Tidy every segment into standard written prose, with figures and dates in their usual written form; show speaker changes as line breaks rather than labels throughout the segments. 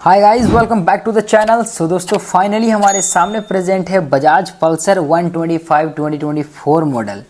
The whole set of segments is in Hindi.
Hi guys, welcome back to the channel. So दोस्तों, फाइनली हमारे सामने प्रेजेंट है बजाज पल्सर 125 2024 मॉडल।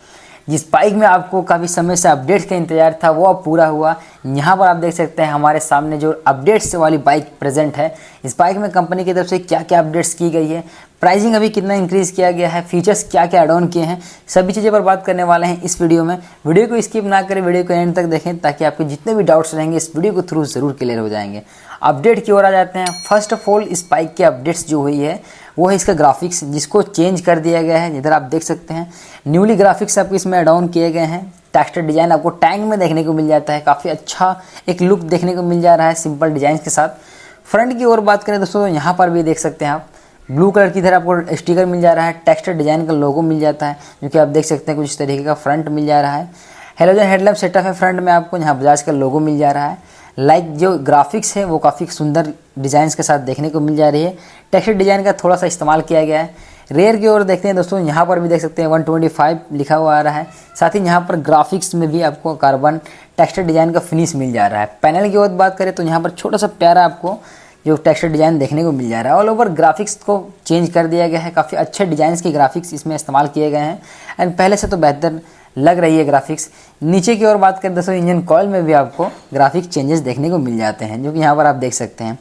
जिस बाइक में आपको काफ़ी समय से अपडेट्स का इंतजार था वो अब पूरा हुआ। यहाँ पर आप देख सकते हैं हमारे सामने जो अपडेट्स वाली बाइक प्रेजेंट है। इस बाइक में कंपनी की तरफ से क्या क्या अपडेट्स की गई है, प्राइसिंग अभी कितना इंक्रीज़ किया गया है, फीचर्स क्या क्या ऐड ऑन किए हैं, सभी चीज़ें पर बात करने वाले हैं इस वीडियो में। वीडियो को स्किप ना करें, वीडियो को एंड तक देखें ताकि आपके जितने भी डाउट्स रहेंगे इस वीडियो को थ्रू ज़रूर क्लियर हो जाएंगे। अपडेट की ओर आ जाते हैं। फर्स्ट ऑफ ऑल, इस बाइक के अपडेट्स जो हुई है वो है इसका ग्राफिक्स, जिसको चेंज कर दिया गया है। इधर आप देख सकते हैं न्यूली ग्राफिक्स आपको इसमें ऐड ऑन किए गए हैं। टेक्सचर डिज़ाइन आपको टैंक में देखने को मिल जाता है, काफ़ी अच्छा एक लुक देखने को मिल जा रहा है सिंपल डिज़ाइन के साथ। फ्रंट की ओर बात करें दोस्तों, यहाँ पर भी देख सकते हैं आप ब्लू कलर की इधर आपको स्टिकर मिल जा रहा है, टेक्सचर डिज़ाइन का लोगो मिल जाता है जो कि आप देख सकते हैं कुछ इस तरीके का फ्रंट मिल जा रहा है। हेलोजन हेडलैम्प सेटअप है फ्रंट में, आपको यहाँ बजाज का लोगो मिल जा रहा है। जो ग्राफिक्स है वो काफ़ी सुंदर डिज़ाइंस के साथ देखने को मिल जा रही है। टेक्सचर डिज़ाइन का थोड़ा सा इस्तेमाल किया गया है। रेयर की ओर देखते हैं दोस्तों, यहाँ पर भी देख सकते हैं 125 लिखा हुआ आ रहा है। साथ ही यहाँ पर ग्राफिक्स में भी आपको कार्बन टेक्सचर डिज़ाइन का फिनिश मिल जा रहा है। पैनल की ओर बात करें तो यहाँ पर छोटा सा प्यारा आपको जो टेक्सचर डिज़ाइन देखने को मिल जा रहा है। ऑल ओवर ग्राफिक्स को चेंज कर दिया गया है, काफ़ी अच्छे डिज़ाइंस के ग्राफिक्स इसमें इस्तेमाल किए गए हैं एंड पहले से तो बेहतर लग रही है ग्राफिक्स। नीचे की ओर बात करें दोस्तों, इंजन कॉइल में भी आपको ग्राफिक्स चेंजेस देखने को मिल जाते हैं जो कि यहाँ पर आप देख सकते हैं।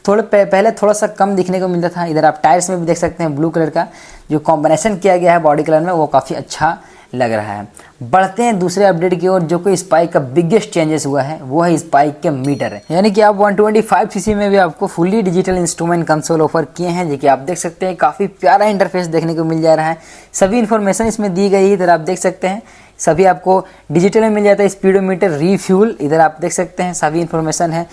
तो पहले थोड़ा सा कम दिखने को मिलता था। इधर आप टायर्स में भी देख सकते हैं ब्लू कलर का जो कॉम्बिनेशन किया गया है बॉडी कलर में वो काफ़ी अच्छा लग रहा है। बढ़ते हैं दूसरे अपडेट की ओर, जो कि इस बाइक का बिगेस्ट चेंजेस हुआ है वो है इस बाइक के मीटर है। यानी कि आप 125 सीसी में भी आपको fully digital instrument console offer किए हैं जो कि आप देख सकते हैं काफ़ी प्यारा इंटरफेस देखने को मिल जा रहा है। सभी इन्फॉर्मेशन इसमें दी गई है। इधर आप देख सकते हैं सभी आपको डिजिटल में मिल जाता है। स्पीडोमीटर, रीफ्यूल, इधर आप देख सकते हैं सभी इन्फॉर्मेशन है।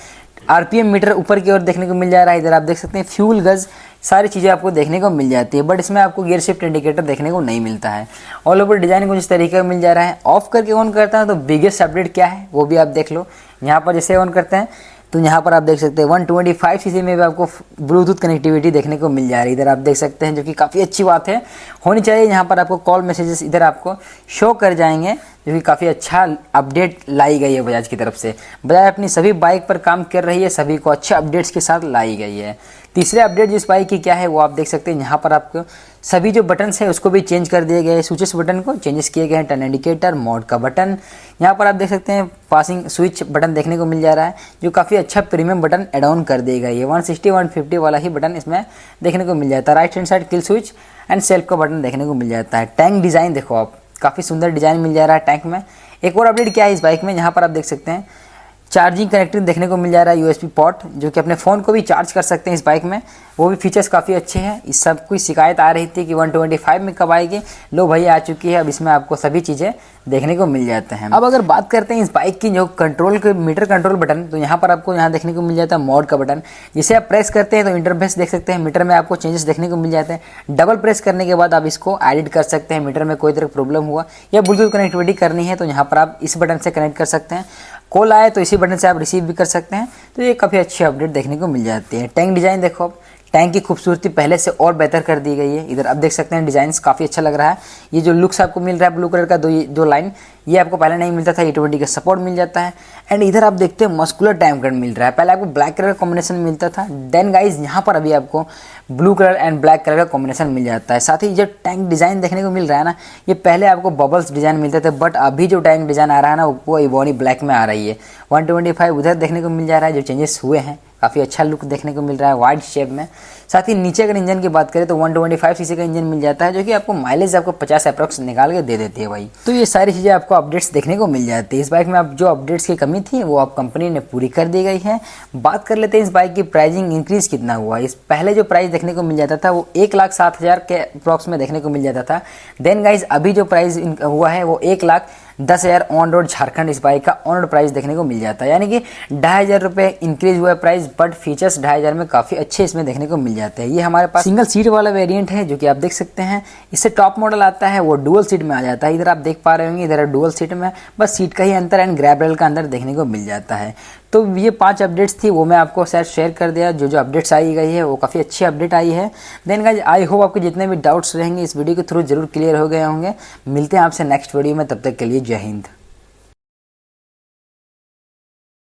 आरपीएम मीटर ऊपर की ओर देखने को मिल जा रहा है। इधर आप देख सकते हैं फ्यूल गज, सारी चीज़ें आपको देखने को मिल जाती है, बट इसमें आपको गियर शिफ्ट इंडिकेटर देखने को नहीं मिलता है। ऑल ओवर डिजाइन कुछ इस तरीके का मिल जा रहा है। ऑफ करके ऑन करता है तो बिगेस्ट अपडेट क्या है वो भी आप देख लो। यहाँ पर जैसे ऑन करते हैं तो यहाँ पर आप देख सकते हैं 125 सीसी में भी आपको ब्लूटूथ कनेक्टिविटी देखने को मिल जा रही है। इधर आप देख सकते हैं जो कि काफ़ी अच्छी बात है, होनी चाहिए। यहाँ पर आपको कॉल मैसेजेस इधर आपको शो कर जाएंगे जो कि काफ़ी अच्छा अपडेट लाई गई है बजाज की तरफ से। बजाज अपनी सभी बाइक पर काम कर रही है, सभी को अच्छे अपडेट्स के साथ लाई गई है। तीसरे अपडेट जिस बाइक की क्या है वो आप देख सकते हैं। यहाँ पर आपको सभी जो बटन्स है उसको भी चेंज कर दिए गए हैं। स्विचेस बटन को चेंजेस किए गए हैं। टर्न इंडिकेटर, मोड का बटन, यहाँ पर आप देख सकते हैं पासिंग स्विच बटन देखने को मिल जा रहा है जो काफ़ी अच्छा प्रीमियम बटन एड ऑन कर दिए गए। 160 150 वाला ही बटन इसमें देखने को मिल जाता है। Right hand side kill switch and self का बटन देखने को मिल जाता है। टैंक डिज़ाइन देखो आप, काफ़ी सुंदर डिज़ाइन मिल जा रहा है टैंक में। एक और अपडेट क्या है इस बाइक में, यहाँ पर आप देख सकते हैं चार्जिंग कनेक्टिंग देखने को मिल जा रहा है। यूएसबी पोर्ट जो कि अपने फ़ोन को भी चार्ज कर सकते हैं इस बाइक में, वो भी फीचर्स काफ़ी अच्छे हैं। इस सब कोई शिकायत आ रही थी कि 125 में कब आएगी, लो भाई आ चुकी है। अब इसमें आपको सभी चीज़ें देखने को मिल जाते हैं। अब अगर बात करते हैं इस बाइक की जो कंट्रोल के मीटर कंट्रोल बटन, तो यहाँ पर आपको यहाँ देखने को मिल जाता है मोड का बटन, जिसे आप प्रेस करते हैं तो इंटरफेस देख सकते हैं। मीटर में आपको चेंजेस देखने को मिल जाते हैं। डबल प्रेस करने के बाद आप इसको एडिट कर सकते हैं। मीटर में कोई तरह प्रॉब्लम हुआ या ब्लूटूथ कनेक्टिविटी करनी है तो यहाँ पर आप इस बटन से कनेक्ट कर सकते हैं। कॉल आए तो इसी बटन से आप रिसीव भी कर सकते हैं। तो ये काफ़ी अच्छी अपडेट देखने को मिल जाती है। टैंक डिज़ाइन देखो आप, टैंक की खूबसूरती पहले से और बेहतर कर दी गई है। इधर आप देख सकते हैं डिज़ाइंस काफ़ी अच्छा लग रहा है। ये जो लुक्स आपको मिल रहा है ब्लू कलर का दो लाइन, ये आपको पहले नहीं मिलता था। E20 का सपोर्ट मिल जाता है। एंड इधर आप देखते हैं मस्कुलर टैंक गार्ड मिल रहा है। पहले आपको ब्लैक कलर का कॉम्बिनेशन मिलता था, देन गाइज यहाँ पर अभी आपको blue colour and black colour का कॉम्बिनेशन मिल जाता है। साथ ही जो टैंक डिज़ाइन देखने को मिल रहा है ना, ये पहले आपको बबल्स डिज़ाइन मिलते थे, बट अभी जो टैंक डिज़ाइन आ रहा है ना वो इबोनी ब्लैक में आ रही है। 125 उधर देखने को मिल जा रहा है। जो चेंजेस हुए हैं काफ़ी अच्छा लुक देखने को मिल रहा है वाइड शेप में। साथ ही नीचे अगर इंजन की बात करें तो 125 सीसी का इंजन मिल जाता है जो कि आपको माइलेज आपको 50 अप्रॉक्स निकाल के दे देती है भाई। तो ये सारी चीज़ें आपको अपडेट्स देखने को मिल जाती है। इस बाइक में आप जो अपडेट्स की कमी थी वो आप कंपनी ने पूरी कर दी गई है। बात कर लेते हैं इस बाइक की प्राइसिंग इंक्रीज़ कितना हुआ। इस पहले जो प्राइस देखने को मिल जाता था वो 1,07,000 के अप्रॉक्स में देखने को मिल जाता था। देन गाइज अभी जो प्राइस हुआ है वो 1,10,000 ऑन रोड झारखंड इस बाइक का ऑन रोड प्राइस देखने को मिल जाता है। यानी कि 2,500 रुपये इंक्रीज हुआ है प्राइस, बट फीचर्स 2,500 में काफ़ी अच्छे इसमें देखने को मिल जाते हैं। ये हमारे पास सिंगल सीट वाला वेरिएंट है जो कि आप देख सकते हैं। इससे टॉप मॉडल आता है वो डुअल सीट में आ जाता है। इधर आप देख पा रहे होंगे, इधर डुअल सीट में बस सीट का ही अंतर एंड ग्रैब रेल का अंदर देखने को मिल जाता है। तो ये 5 अपडेट्स थी वो मैं आपको शायद शेयर कर दिया। जो अपडेट्स आई गई है वो काफ़ी अच्छी अपडेट आई है। देन गाइस आई होप आपके जितने भी डाउट्स रहेंगे इस वीडियो के थ्रू जरूर क्लियर हो गए होंगे। मिलते हैं आपसे नेक्स्ट वीडियो में, तब तक के लिए जय हिंद।